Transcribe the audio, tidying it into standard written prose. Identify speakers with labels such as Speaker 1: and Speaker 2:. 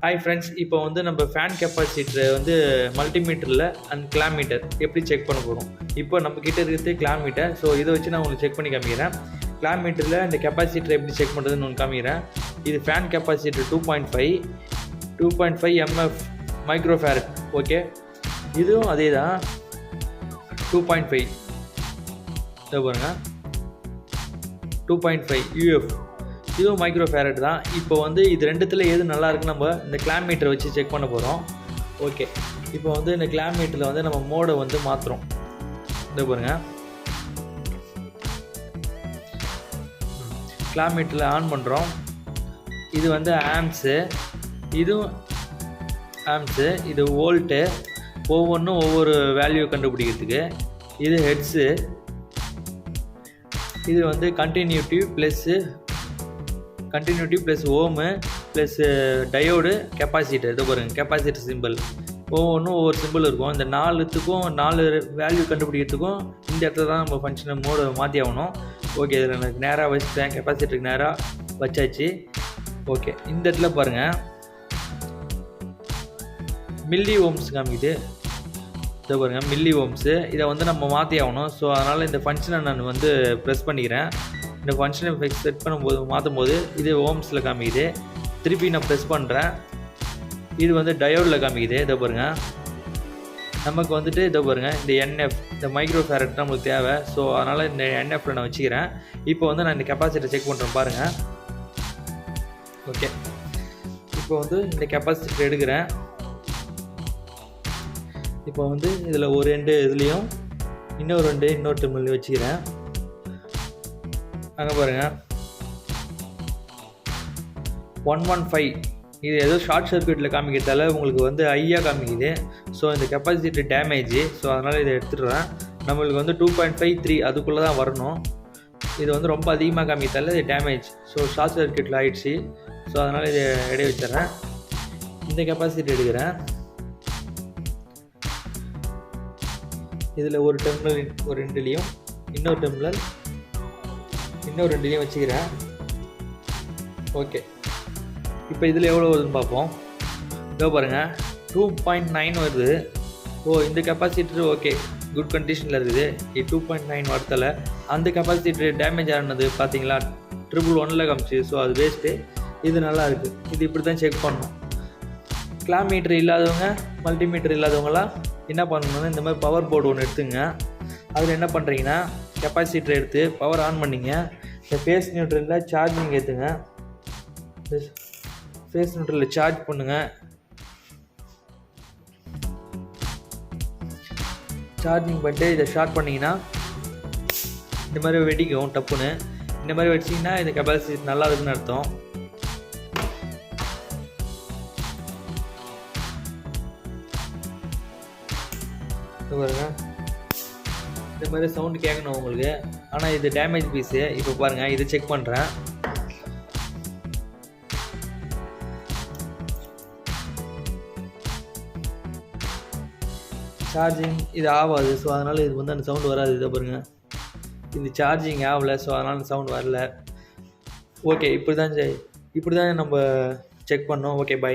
Speaker 1: Hi friends, இப்போ வந்து நம்ம ஃபேன் கெப்பாசிட்டரை வந்து மல்டிமீட்டரில் அண்ட் கிளாமீட்டர் எப்படி செக் பண்ண போகிறோம். இப்போ நம்மக்கிட்ட இருக்கிறது கிளாமீட்டர். ஸோ இதை வச்சு நான் உங்களுக்கு செக் பண்ணி காமிக்கிறேன். கிளாமீட்டரில் இந்த கெப்பாசிட்டரை எப்படி செக் பண்ணுறதுன்னு ஒன்று காமிக்கிறேன். இது fan capacitor 2.5 MF microfarad. Okay, இதுவும் அதே தான் 2.5. இதை பாருங்கள், 2.5 யூஎஃப். இதுவும் மைக்ரோஃபேரட் தான். இப்போ வந்து இது ரெண்டுத்தில் எது நல்லா இருக்குன்னு நம்ம இந்த கிளாமீட்டரை வச்சு செக் பண்ண போகிறோம். ஓகே, இப்போ வந்து இந்த கிளாமீட்டரில் வந்து நம்ம மோடை வந்து மாற்றுறோம். இதை பாருங்கள், கிளாமீட்டரில் ஆன் பண்ணுறோம். இது வந்து ஆம்ஸு, இதுவும் ஆம்ஸு, இது வோல்ட்டு. ஒவ்வொன்றும் ஒவ்வொரு வேல்யூ கண்டுபிடிக்கிறதுக்கு. இது ஹெட்ஸு, இது வந்து continuity plus ohm plus diode capacitor. இதை பாருங்கள், கெப்பாசிட்டர் சிம்பிள். ஒவ்வொன்றும் ஒவ்வொரு சிம்பிள் இருக்கும். இந்த 4 வேல்யூ கண்டுபிடிக்கிறதுக்கும் இந்த இடத்துல தான் நம்ம ஃபங்க்ஷனை மோடு மாற்றி ஆகணும். ஓகே, இதில் எனக்கு நேராக வச்சுட்டேன், கெப்பாசிட்டருக்கு நேராக வச்சாச்சு. ஓகே, இந்த இடத்துல பாருங்கள், மில்லி ஓம்ஸ் காமிக்குது. இதை பாருங்கள், மில்லி ஓம்ஸு. இதை வந்து நம்ம மாற்றி ஆகணும். ஸோ அதனால் இந்த ஃபங்க்ஷனை நான் வந்து ப்ரெஸ் பண்ணிக்கிறேன். இந்த ஃபங்க்ஷனை செட் பண்ணும்போது மாற்றும் போது இது ஓம்ஸில் காமிக்குது. திருப்பி நான் ப்ரெஸ் பண்ணுறேன், இது வந்து டயோடில் காமிக்குது. இதை பாருங்கள், நமக்கு வந்துட்டு இதை பாருங்கள், இந்த என்எஃப், இந்த மைக்ரோஃபேரட் நம்மளுக்கு தேவை. ஸோ அதனால் இந்த என்எஃப்பில் நான் வச்சுக்கிறேன். இப்போ வந்து நான் இந்த கெப்பாசிட்டர் செக் பண்ணுறேன் பாருங்கள். ஓகே, இப்போ வந்து இந்த கெப்பாசிட்டர் எடுக்கிறேன். இப்போ வந்து இதில் ஒரு 2 இதுலேயும் இன்னொரு டெர்மினல் வச்சுக்கிறேன். அங்கே பாருங்கள், 115. இது ஏதோ ஷார்ட் சர்க்யூட்டில் காமிக்கிறதால உங்களுக்கு வந்து ஐயா காமிக்குது. ஸோ இந்த கெப்பாசிட்டி டேமேஜ். ஸோ அதனால் இதை எடுத்துடுறேன். நம்மளுக்கு வந்து 2.53 அதுக்குள்ளே தான் வரணும். இது வந்து ரொம்ப அதிகமாக காமிக்கிறதால இது டேமேஜ். ஸோ ஷார்ட் சர்க்யூட்டில் ஆகிடுச்சு. ஸோ அதனால் இதை இடையே வச்சிட்றேன். இந்த கெப்பாசிட்டி எடுக்கிறேன். இதில் ஒரு டெர்மினல் ஒரு 2லேயும் இன்னொரு டெர்மினல் இன்னொரு 2லேயும் வச்சுக்கிறேன். ஓகே, இப்போ இதில் எவ்வளோ வருதுன்னு பார்ப்போம். இதோ பாருங்கள், 2.9 வருது. இந்த கெப்பாசிட்டர் ஓகே, குட் கண்டிஷனில் இருக்குது. இது 2.9 வரத்தில் அந்த கெப்பாசிட்டர் டேமேஜ் ஆனது பார்த்தீங்களா, 111 காமிச்சு. ஸோ அது வேஸ்ட்டு. இது நல்லா இருக்குது. இது இப்படி தான் செக் பண்ணணும். கிளாமீட்டர் இல்லாதவங்க, மல்டிமீட்டர் இல்லாதவங்களாம் என்ன பண்ணணும்னா, இந்த மாதிரி பவர் போர்டு ஒன்று எடுத்துங்க. அதில் என்ன பண்ணுறீங்கன்னா, கெப்பாசிட்டர் எடுத்து பவர் ஆன் பண்ணிங்க. இந்த ஃபேஸ் நியூட்ரலில் சார்ஜிங் ஏற்றுங்க. ஃபேஸ் நியூட்ரலில் சார்ஜ் பண்ணுங்கள். சார்ஜிங் பண்ணிட்டு இதை ஷார்ட் பண்ணிங்கன்னா இந்த மாதிரி வெடிக்கும் டப்புன்னு. இந்த மாதிரி வெடிச்சிங்கன்னா இந்த கெப்பாசிட்டி நல்லா இருக்குன்னு அர்த்தம். பாருங்க, இந்த மாதிரி சவுண்டு கேட்கணும் உங்களுக்கு. ஆனால் இது டேமேஜ் பீஸு. இப்போ பாருங்கள், இதை செக் பண்ணுறேன். சார்ஜிங் இது ஆகாது. ஸோ அதனால் இது வந்து அந்த சவுண்டு வராது. இதை பாருங்கள், இது சார்ஜிங் ஆகலை. ஸோ அதனால் அந்த சவுண்ட் வரல. ஓகே, இப்படி தான் நம்ம செக் பண்ணோம். Okay, by.